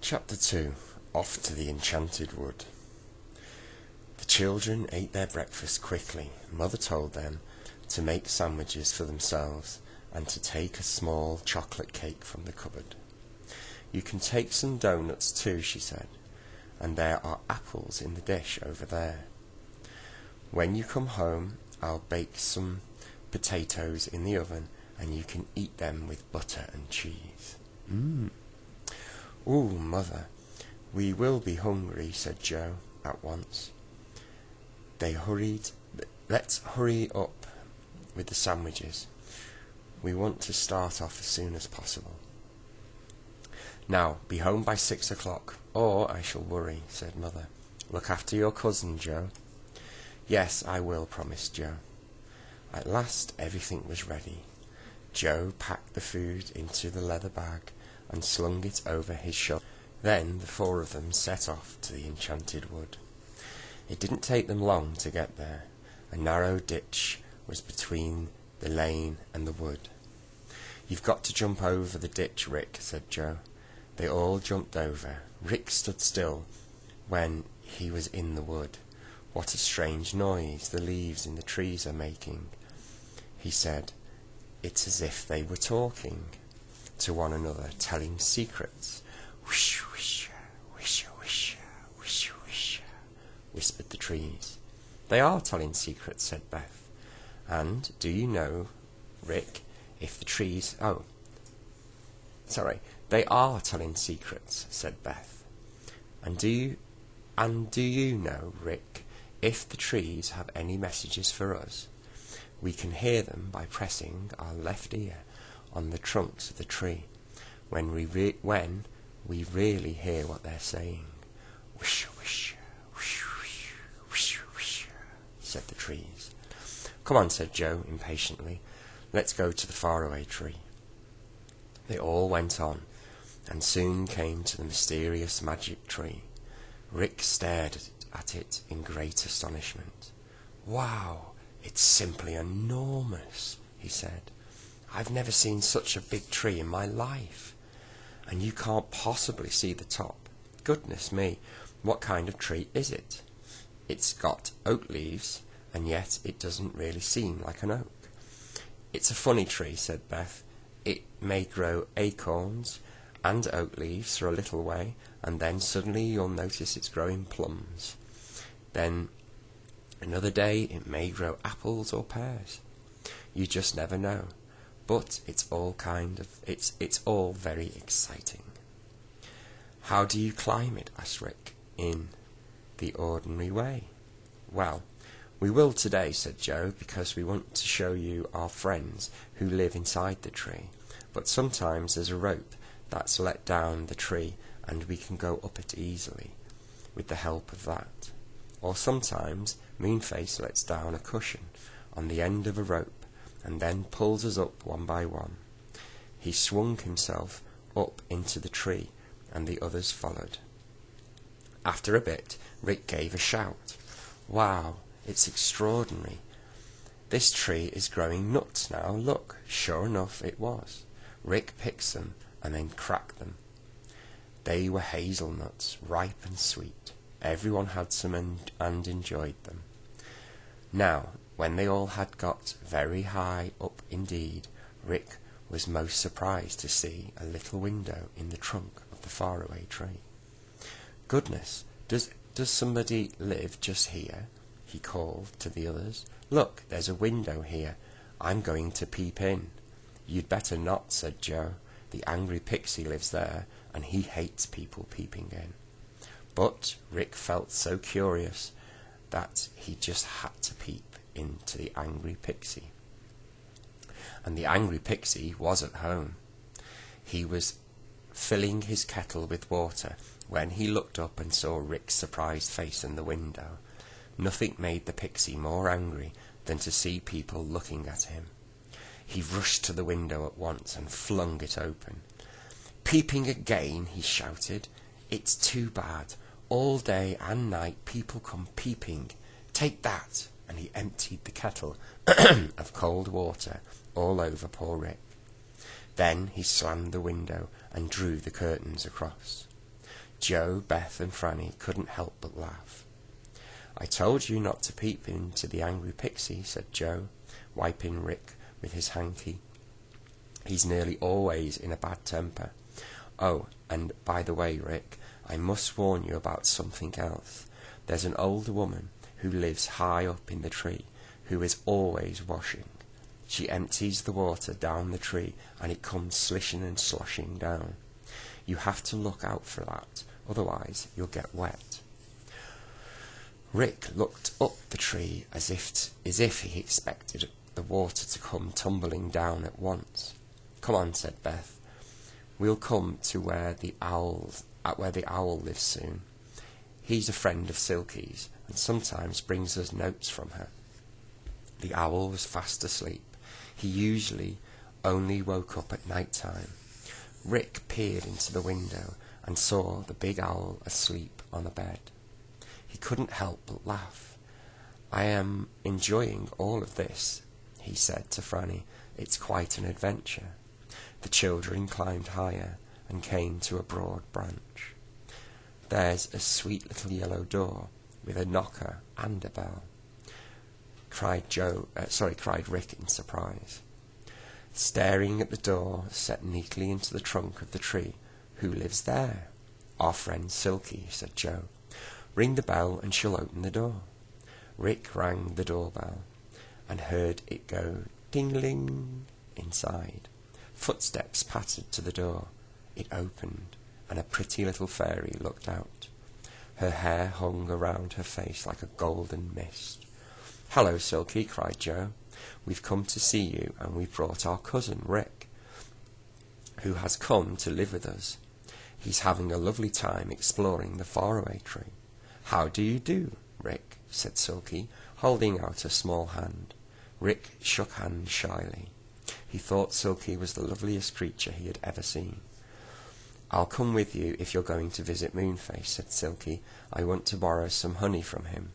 Chapter 2. Off to the Enchanted Wood. The children ate their breakfast quickly. Mother told them to make sandwiches for themselves and to take a small chocolate cake from the cupboard. "You can take some doughnuts too," she said, "and there are apples in the dish over there. When you come home, I'll bake some potatoes in the oven and you can eat them with butter and cheese." "Ooh, Mother, we will be hungry," said Joe at once. Let's hurry up with the sandwiches. We want to start off as soon as possible. "Now, be home by 6 o'clock, or I shall worry," said Mother. "Look after your cousin, Joe." "Yes, I will," promised Joe. At last everything was ready. Joe packed the food into the leather bag and slung it over his shoulder. Then the four of them set off to the Enchanted Wood. It didn't take them long to get there. A narrow ditch was between the lane and the wood. "You've got to jump over the ditch, Rick," said Joe. They all jumped over. Rick stood still when he was in the wood. "What a strange noise the leaves in the trees are making," he said. "It's as if they were talking to one another, telling secrets." "Wish, wish, wish, wish, wish, wish," whispered the trees. "They are telling secrets," said Beth. "And do you know, Rick, if the trees... they are telling secrets," said Beth. And do you know, Rick, if the trees have any messages for us? We can hear them by pressing our left ear on the trunks of the tree when we really hear what they're saying." "Wish, wish, wish, wish, wish, wish," said the trees. "Come on," said Joe impatiently. "Let's go to the faraway tree." They all went on, and soon came to the mysterious magic tree. Rick stared at it in great astonishment. "Wow, it's simply enormous," he said. "I've never seen such a big tree in my life. And you can't possibly see the top. Goodness me, what kind of tree is it? It's got oak leaves, and yet it doesn't really seem like an oak." "It's a funny tree," said Beth. "It may grow acorns and oak leaves for a little way, and then suddenly you'll notice it's growing plums. Then another day it may grow apples or pears. You just never know. But it's all very exciting." "How do you climb it?" asked Rick. "In the ordinary way." "Well, we will today," said Joe, "because we want to show you our friends who live inside the tree. But sometimes there's a rope that's let down the tree and we can go up it easily with the help of that. Or sometimes Moonface lets down a cushion on the end of a rope and then pulls us up one by one." He swung himself up into the tree and the others followed. After a bit, Rick gave a shout. "Wow, it's extraordinary. This tree is growing nuts now, look." Sure enough, it was. Rick picked some and then cracked them. They were hazelnuts, ripe and sweet. Everyone had some and enjoyed them. Now, when they all had got very high up indeed, Rick was most surprised to see a little window in the trunk of the faraway tree. "Goodness, does somebody live just here?" he called to the others. "Look, there's a window here. I'm going to peep in." "You'd better not," said Joe. "The angry pixie lives there, and he hates people peeping in." But Rick felt so curious that he just had to peep into the angry pixie. And the angry pixie was at home. He was filling his kettle with water when he looked up and saw Rick's surprised face in the window. Nothing made the pixie more angry than to see people looking at him. He rushed to the window at once and flung it open. "Peeping again!" he shouted. "It's too bad. All day and night people come peeping. Take that!" And he emptied the kettle of cold water all over poor Rick. Then he slammed the window and drew the curtains across. Joe, Beth and Franny couldn't help but laugh. "I told you not to peep into the angry pixie," said Joe, wiping Rick with his hanky. "He's nearly always in a bad temper. Oh, and by the way, Rick, I must warn you about something else. There's an old woman who lives high up in the tree, who is always washing. She empties the water down the tree, and it comes slishing and sloshing down. You have to look out for that, otherwise you'll get wet." Rick looked up the tree as if he expected the water to come tumbling down at once. "Come on," said Beth. "We'll come to where the owl lives soon. He's a friend of Silky's, and sometimes brings us notes from her." The owl was fast asleep. He usually only woke up at night time. Rick peered into the window and saw the big owl asleep on a bed. He couldn't help but laugh. "I am enjoying all of this," he said to Franny. "It's quite an adventure." The children climbed higher and came to a broad branch. "There's a sweet little yellow door with a knocker and a bell," cried Rick in surprise. Staring at the door set neatly into the trunk of the tree. "Who lives there?" "Our friend Silky," said Joe. "Ring the bell and she'll open the door." Rick rang the doorbell and heard it go ding-ling inside. Footsteps pattered to the door. It opened, and a pretty little fairy looked out. Her hair hung around her face like a golden mist. "Hello, Silky," cried Joe. "We've come to see you, and we've brought our cousin, Rick, who has come to live with us. He's having a lovely time exploring the faraway tree." "How do you do, Rick?" said Silky, holding out a small hand. Rick shook hands shyly. He thought Silky was the loveliest creature he had ever seen. "I'll come with you if you're going to visit Moonface," said Silky. "I want to borrow some honey from him.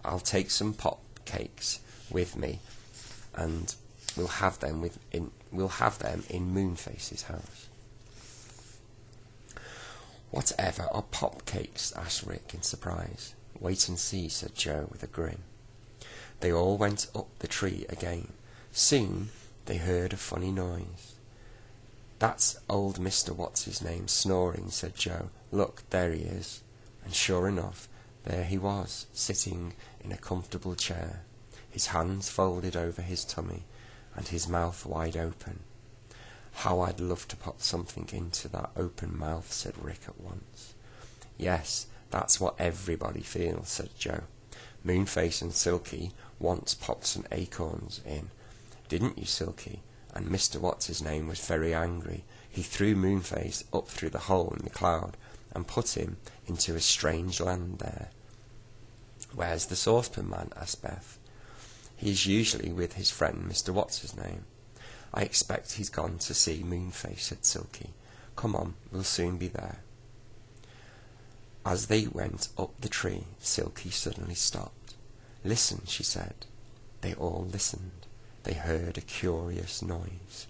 I'll take some pop cakes with me, and we'll have them in Moonface's house." "Whatever are pop cakes?" asked Rick in surprise. "Wait and see," said Joe with a grin. They all went up the tree again. Soon they heard a funny noise. "That's old Mr. What's-his-name snoring," said Joe. "Look, there he is." And sure enough, there he was, sitting in a comfortable chair, his hands folded over his tummy, and his mouth wide open. "How I'd love to pop something into that open mouth," said Rick at once. "Yes, that's what everybody feels," said Joe. "Moonface and Silky once popped some acorns in. Didn't you, Silky? And Mr. What's-his-name was very angry. He threw Moonface up through the hole in the cloud and put him into a strange land there." "Where's the saucepan man?" asked Beth. "He is usually with his friend Mr. What's-his-name. I expect he's gone to see Moonface," said Silky. "Come on, we'll soon be there." As they went up the tree, Silky suddenly stopped. "Listen," she said. They all listened. They heard a curious noise,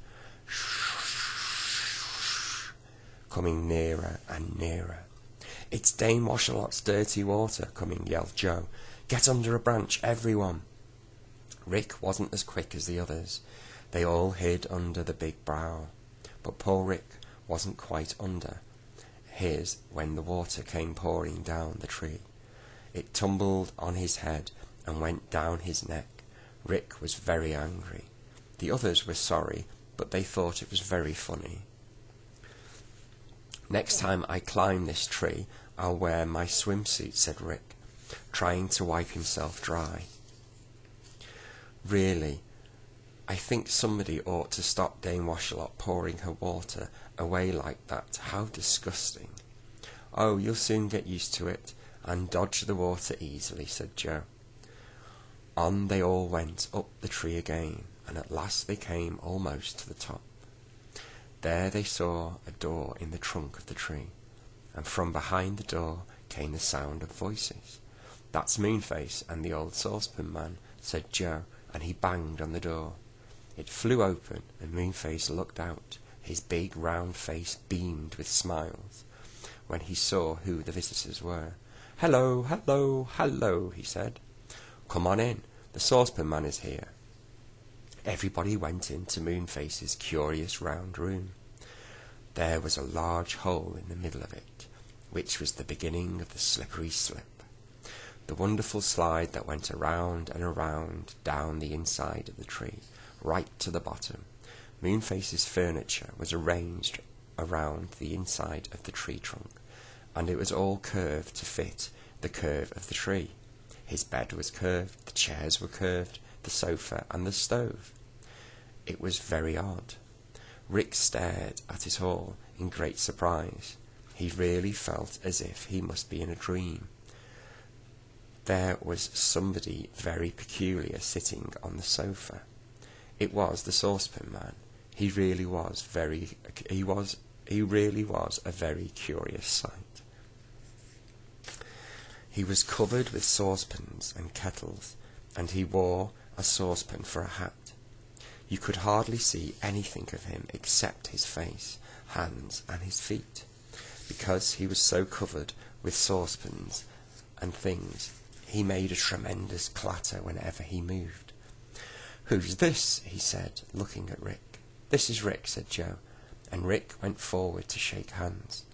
coming nearer and nearer. "It's Dame Washalot's dirty water coming," yelled Joe. "Get under a branch, everyone." Rick wasn't as quick as the others. They all hid under the big bough. But poor Rick wasn't quite under his when the water came pouring down the tree. It tumbled on his head and went down his neck. Rick was very angry. The others were sorry, but they thought it was very funny. "Next time I climb this tree, I'll wear my swimsuit," said Rick, trying to wipe himself dry. "Really, I think somebody ought to stop Dame Washalot pouring her water away like that. How disgusting." "Oh, you'll soon get used to it, and dodge the water easily," said Joe. On they all went up the tree again, and at last they came almost to the top. There they saw a door in the trunk of the tree, and from behind the door came the sound of voices. "That's Moonface and the old saucepan man," said Joe, and he banged on the door. It flew open, and Moonface looked out. His big round face beamed with smiles. when he saw who the visitors were. "Hello, hello, hello," he said. "Come on in, the saucepan man is here." Everybody went into Moonface's curious round room. There was a large hole in the middle of it, which was the beginning of the slippery slip, the wonderful slide that went around and around down the inside of the tree, right to the bottom. Moonface's furniture was arranged around the inside of the tree trunk, and it was all curved to fit the curve of the tree. His bed was curved, the chairs were curved, the sofa and the stove. It was very odd. Rick stared at it all in great surprise. He really felt as if he must be in a dream. There was somebody very peculiar sitting on the sofa. It was the saucepan man. He really was a very curious sight. He was covered with saucepans and kettles, and he wore a saucepan for a hat. You could hardly see anything of him except his face, hands, and his feet, because he was so covered with saucepans and things. He made a tremendous clatter whenever he moved. "Who's this?" he said, looking at Rick. "This is Rick," said Joe, and Rick went forward to shake hands.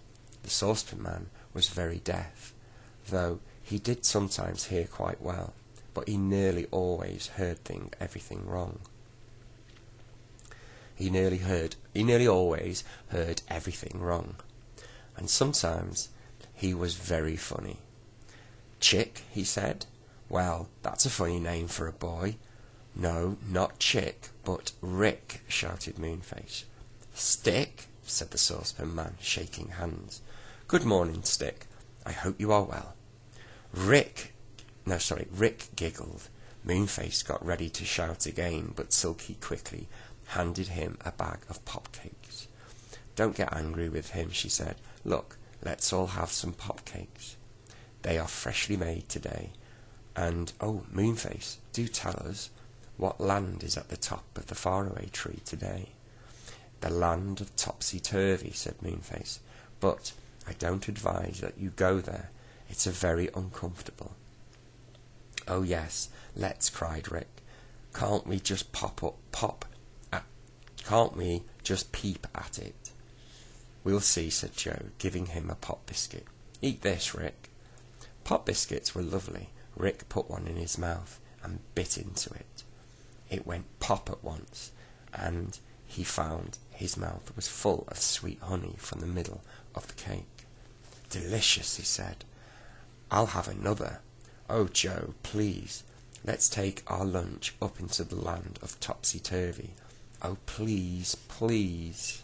The saucepan man was very deaf, though he did sometimes hear quite well, but he nearly always heard everything wrong. He nearly always heard everything wrong, and sometimes he was very funny. "Chick," he said. "Well, that's a funny name for a boy." "No, not Chick, but Rick," shouted Moonface. "Stick," said the saucepan man, shaking hands. "Good morning, Stick. I hope you are well." Rick giggled. Moonface got ready to shout again, but Silky quickly handed him a bag of pop cakes. "Don't get angry with him," she said. "Look, let's all have some pop cakes. They are freshly made today. And, oh, Moonface, do tell us, what land is at the top of the faraway tree today?" "The land of Topsy-Turvy," said Moonface. "But I don't advise that you go there. It's very uncomfortable." "Oh yes, let's," cried Rick. Can't we just peep at it?" "We'll see," said Joe, giving him a pop biscuit. "Eat this, Rick." Pop biscuits were lovely. Rick put one in his mouth and bit into it. It went pop at once, and he found his mouth was full of sweet honey from the middle of the cake. "Delicious," he said. "I'll have another." "Oh, Joe, please, let's take our lunch up into the land of Topsy-Turvy. Oh, please, please."